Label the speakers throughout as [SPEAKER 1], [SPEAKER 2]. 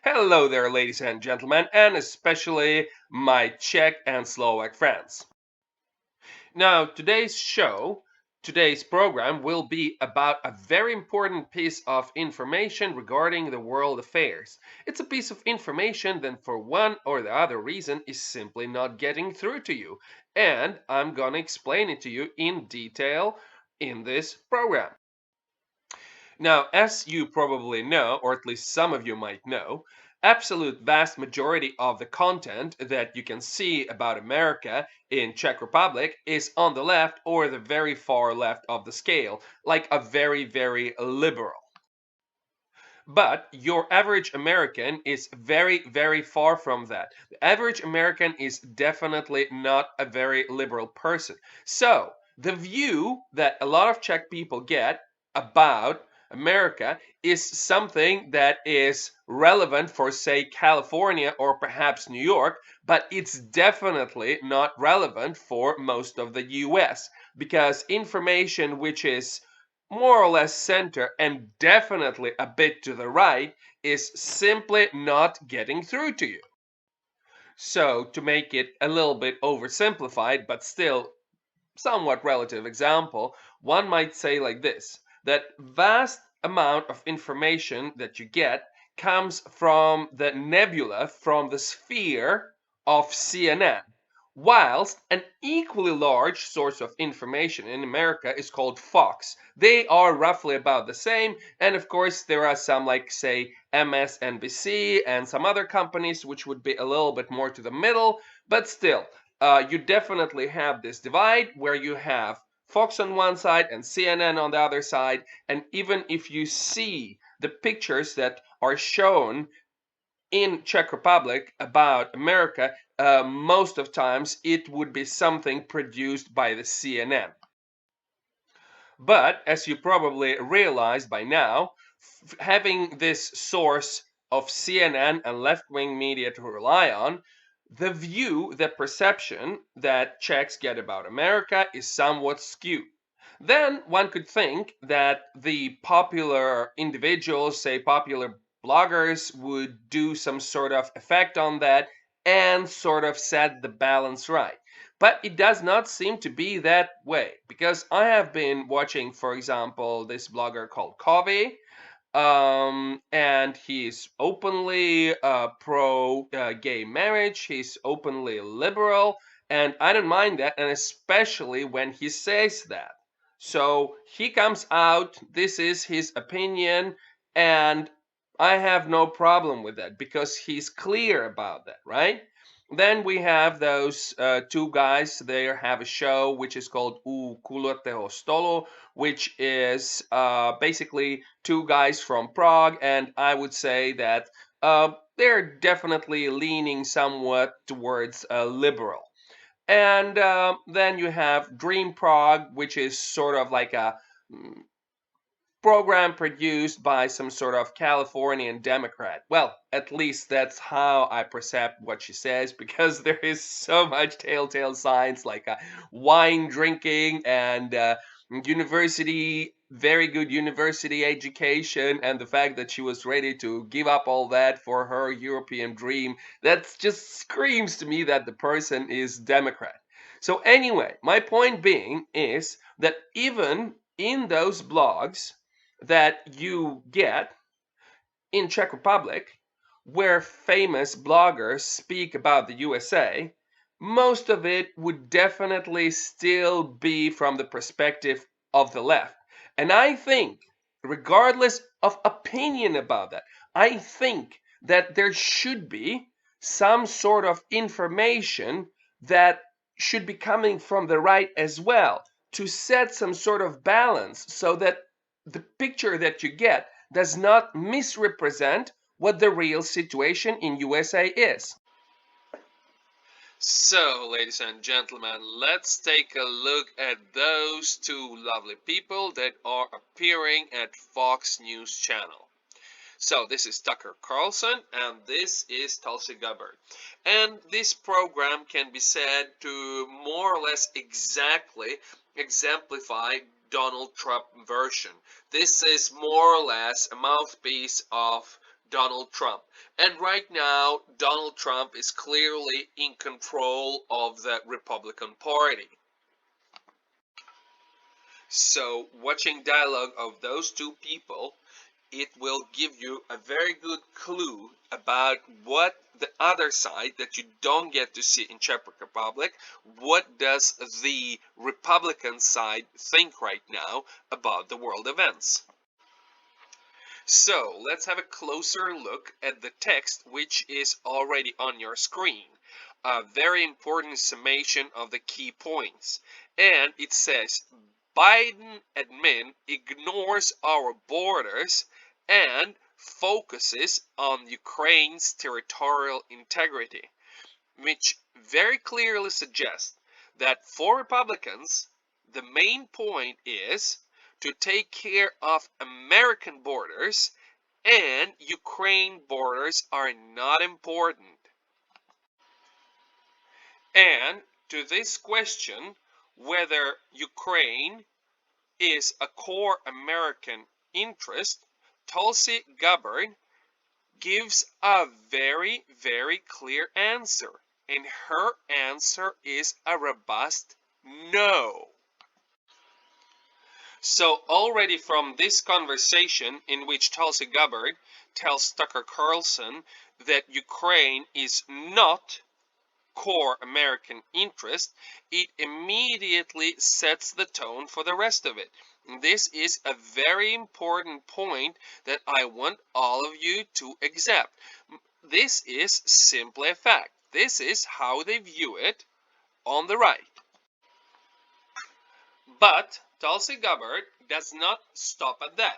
[SPEAKER 1] Hello there, ladies and gentlemen, and especially my Czech and Slovak friends. Now, today's program will be about a very important piece of information regarding the world affairs. It's a piece of information that for one or the other reason is simply not getting through to you, and I'm gonna explain it to you in detail in this program. Now, as you probably know, or at least some of you might know, absolute vast majority of the content that you can see about America in Czech Republic is on the left or the very far left of the scale, like a very liberal. But your average American is very far from that. The average American is definitely not a very liberal person. So the view that a lot of Czech people get about America is something that is relevant for, say, California or perhaps New York, but it's definitely not relevant for most of the US because information which is more or less center and definitely a bit to the right is simply not getting through to you. So to make it a little bit oversimplified but still somewhat relative example, one might say like this, that vast amount of information that you get comes from the nebula, from the sphere of CNN, whilst an equally large source of information in America is called Fox. They are roughly about the same, and of course there are some like say MSNBC and some other companies which would be a little bit more to the middle, but still you definitely have this divide where you have Fox on one side and CNN on the other side. And even if you see the pictures that are shown in Czech Republic about America, most of times it would be something produced by the CNN. But as you probably realize by now, having this source of CNN and left-wing media to rely on, the perception that Czechs get about America is somewhat skewed. Then one could think that the popular individuals, say popular bloggers, would do some sort of effect on that and sort of set the balance right. But it does not seem to be that way because I have been watching, for example, this blogger called Covey, and he's openly pro gay marriage, he's openly liberal, and I don't mind that, and especially when he says that. So he comes out, this is his opinion, and I have no problem with that because he's clear about that, right? Then we have those two guys. They have a show which is called U Kulatého stolu, which is basically two guys from Prague, and I would say that they're definitely leaning somewhat towards liberal. And then you have Dream Prague, which is sort of like a program produced by some sort of Californian Democrat. Well, at least that's how I perceive what she says, because there is so much telltale signs like wine drinking and very good university education, and the fact that she was ready to give up all that for her European dream. That just screams to me that the person is Democrat. So anyway, my point being is that even in those blogs that you get in Czech Republic, where famous bloggers speak about the USA, most of it would definitely still be from the perspective of the left. And I think, regardless of opinion about that, I think that there should be some sort of information that should be coming from the right as well to set some sort of balance so that the picture that you get does not misrepresent what the real situation in USA is. So, ladies and gentlemen, let's take a look at those two lovely people that are appearing at Fox News Channel. So this is Tucker Carlson and this is Tulsi Gabbard. And this program can be said to more or less exactly exemplify Donald Trump version. This is more or less a mouthpiece of Donald Trump. And right now, Donald Trump is clearly in control of the Republican Party. So watching dialogue of those two people, it will give you a very good clue about what the other side that you don't get to see in Czech Republic, what does the Republican side think right now about the world events. So let's have a closer look at the text, which is already on your screen. A very important summation of the key points. And it says, Biden admin ignores our borders and focuses on Ukraine's territorial integrity, which very clearly suggests that for Republicans, the main point is to take care of American borders, and Ukraine borders are not important. And to this question, whether Ukraine is a core American interest, Tulsi Gabbard gives a very, very clear answer. And her answer is a robust no. So already from this conversation in which Tulsi Gabbard tells Tucker Carlson that Ukraine is not core American interest, it immediately sets the tone for the rest of it. This is a very important point that I want all of you to accept. This is simply a fact. This is how they view it on the right. But Tulsi Gabbard does not stop at that.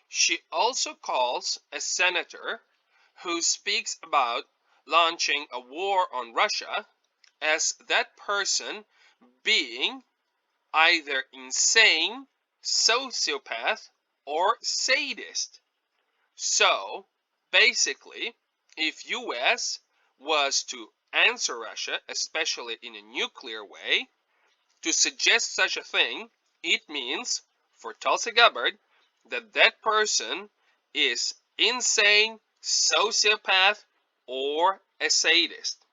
[SPEAKER 1] She also calls a senator who speaks about launching a war on Russia as that person being either insane, sociopath, or sadist. So basically, if US was to answer Russia, especially in a nuclear way, to suggest such a thing, it means for Tulsi Gabbard that that person is insane, sociopath, or a sadist.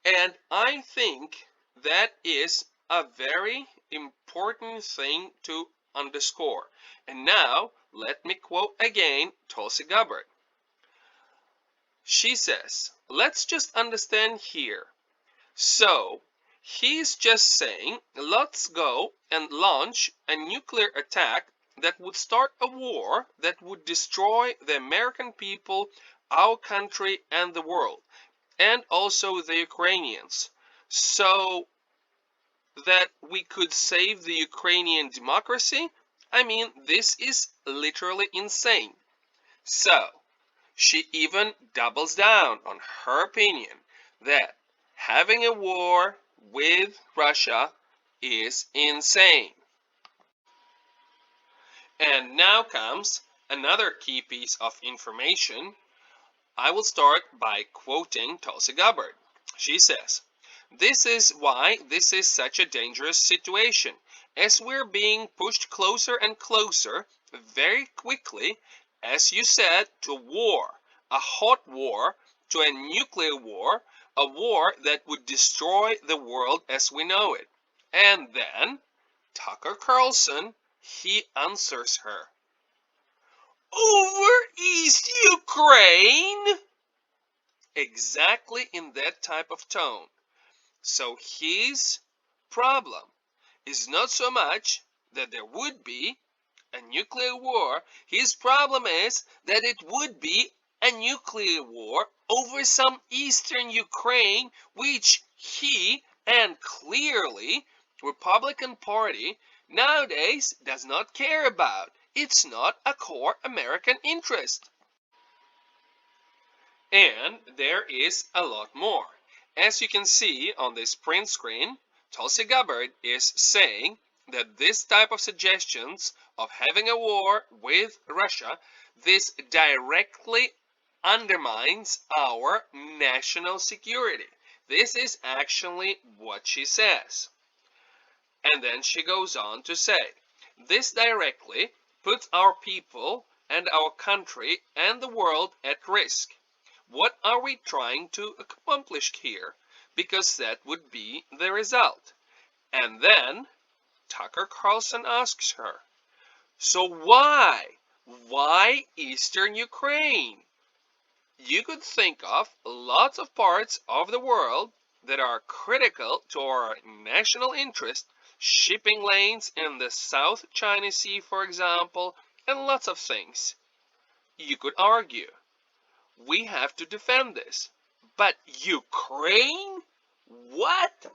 [SPEAKER 1] And I think that is a very important thing to underscore. And now let me quote again Tulsi Gabbard. She says, let's just understand here. So he's just saying, let's go and launch a nuclear attack that would start a war that would destroy the American people, our country, and the world, and also the Ukrainians, so that we could save the Ukrainian democracy. I mean, this is literally insane. So she even doubles down on her opinion that having a war with Russia is insane. And now comes another key piece of information. I will start by quoting Tulsi Gabbard. She says, this is why this is such a dangerous situation, as we're being pushed closer and closer very quickly, as you said, to war, a hot war, to a nuclear war, a war that would destroy the world as we know it. And then Tucker Carlson, he answers her. Over East Ukraine? Exactly in that type of tone. So his problem is not so much that there would be a nuclear war. His problem is that it would be a nuclear war over some eastern Ukraine, which he and clearly Republican Party nowadays does not care about. It's not a core American interest. And there is a lot more. As you can see on this print screen, Tulsi Gabbard is saying that this type of suggestions of having a war with Russia, this directly undermines our national security. This is actually what she says. And then she goes on to say, this directly puts our people and our country and the world at risk. What are we trying to accomplish here? Because that would be the result. And then Tucker Carlson asks her, so why? Why Eastern Ukraine? You could think of lots of parts of the world that are critical to our national interest, shipping lanes in the South China Sea, for example, and lots of things. You could argue, we have to defend this. But Ukraine? What?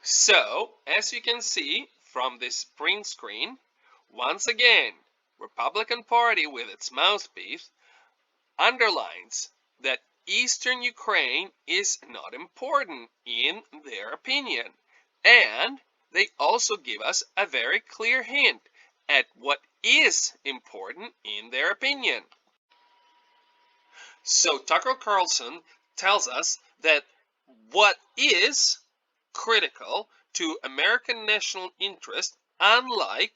[SPEAKER 1] So, as you can see from this print screen, once again, Republican Party with its mouthpiece underlines that Eastern Ukraine is not important in their opinion. And they also give us a very clear hint at what is important in their opinion. So Tucker Carlson tells us that what is critical to American national interest, unlike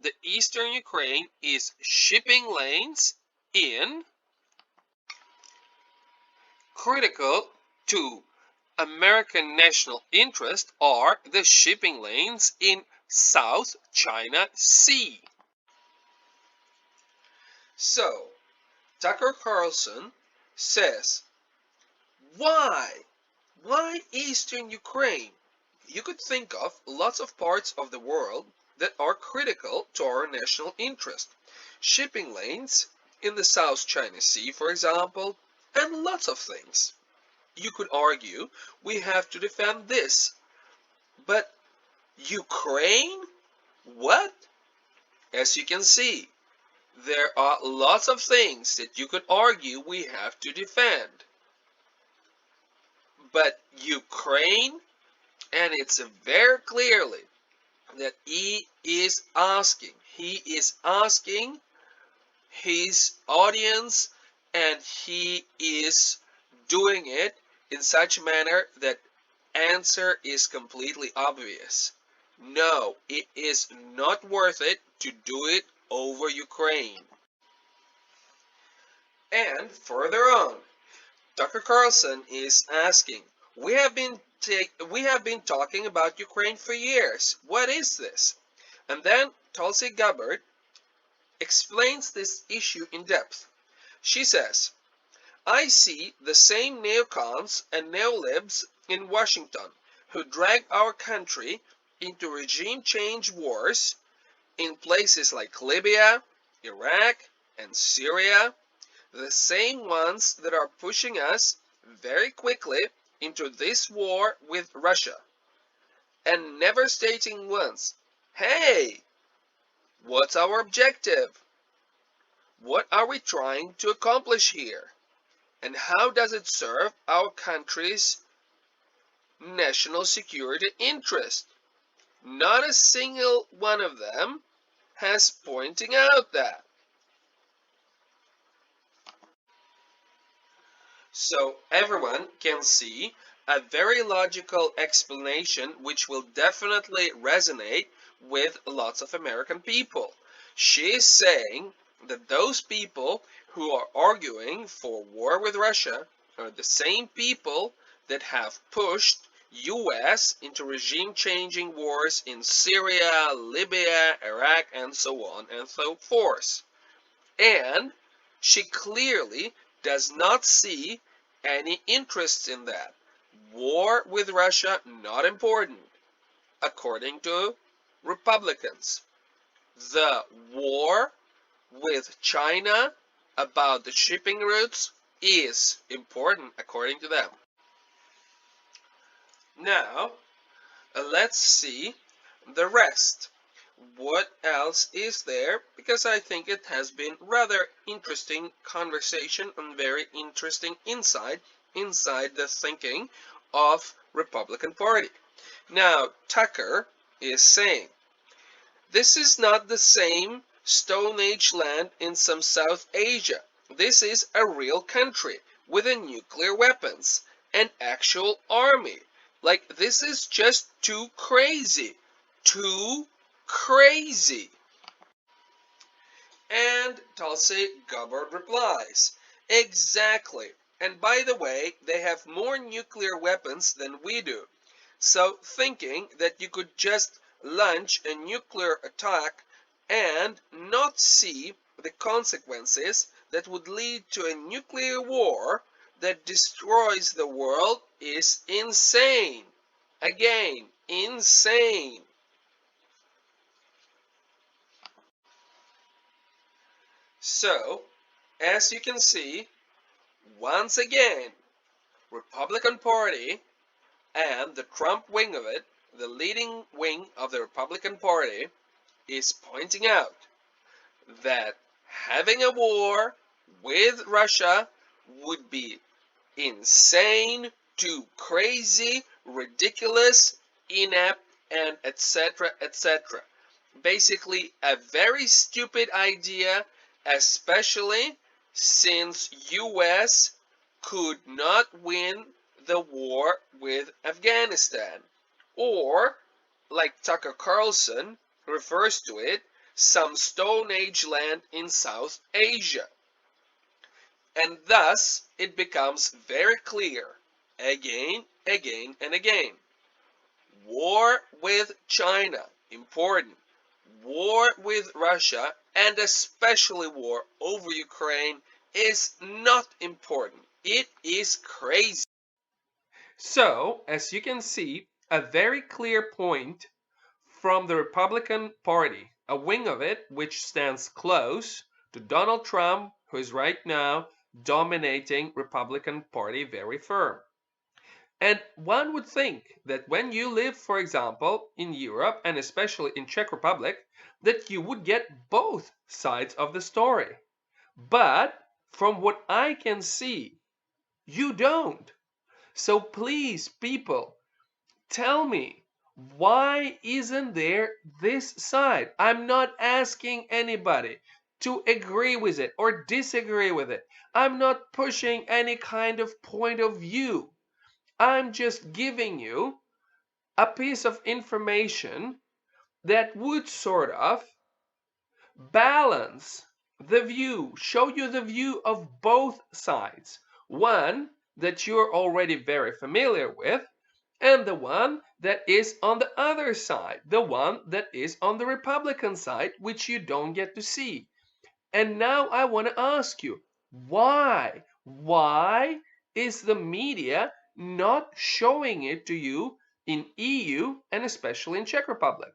[SPEAKER 1] the Eastern Ukraine, is shipping lanes in critical to American national interest are the shipping lanes in South China Sea. So, Tucker Carlson says, why? Why Eastern Ukraine? You could think of lots of parts of the world that are critical to our national interest. Shipping lanes in the South China Sea, for example, and lots of things. You could argue we have to defend this. But Ukraine? What? As you can see, there are lots of things that you could argue we have to defend. But Ukraine, and it's very clearly that he is asking his audience, and he is doing it in such a manner that answer is completely obvious. No, it is not worth it to do it over Ukraine. And further on, Tucker Carlson is asking, we have been talking about Ukraine for years. What is this? And then Tulsi Gabbard explains this issue in depth. She says, I see the same neocons and neolibs in Washington who drag our country into regime change wars in places like Libya, Iraq, and Syria, the same ones that are pushing us very quickly into this war with Russia, and never stating once, hey, what's our objective? What are we trying to accomplish here? And how does it serve our country's national security interest? Not a single one of them has pointing out that. So everyone can see a very logical explanation which will definitely resonate with lots of American people. She is saying that those people who are arguing for war with Russia are the same people that have pushed US into regime changing wars in Syria, Libya, Iraq, and so on and so forth. And she clearly does not see any interest in that. War with Russia, not important, according to Republicans. The war with China about the shipping routes is important, according to them. Now, let's see the rest. What else is there? Because I think it has been rather interesting conversation and very interesting insight inside the thinking of Republican Party. Now, Tucker is saying, this is not the same Stone Age land in some South Asia. This is a real country with a nuclear weapons, an actual army. Like, this is just too crazy, too crazy. And Tulsi Gabbard replies, exactly. And by the way, they have more nuclear weapons than we do. So thinking that you could just launch a nuclear attack and not see the consequences that would lead to a nuclear war that destroys the world is insane. Again, insane. So, as you can see, once again, Republican Party and the Trump wing of it, the leading wing of the Republican Party, is pointing out that having a war with Russia would be insane, too crazy, ridiculous, inept, and etc. etc. Basically, a very stupid idea, especially since US could not win the war with Afghanistan, or like Tucker Carlson refers to it, some Stone Age land in South Asia. And thus it becomes very clear, again, and again, war with China, important, war with Russia, and especially war over Ukraine is not important. It is crazy. So, as you can see, a very clear point from the Republican Party, a wing of it which stands close to Donald Trump, who is right now dominating Republican Party very firm. And one would think that when you live, for example, in Europe and especially in Czech Republic, that you would get both sides of the story. But from what I can see, you don't. So please, people, tell me, why isn't there this side? I'm not asking anybody to agree with it or disagree with it. I'm not pushing any kind of point of view. I'm just giving you a piece of information that would sort of balance the view, show you the view of both sides. One that you're already very familiar with, and the one that is on the other side, the one that is on the Republican side, which you don't get to see. And now I want to ask you, why? Why is the media not showing it to you in EU and especially in Czech Republic?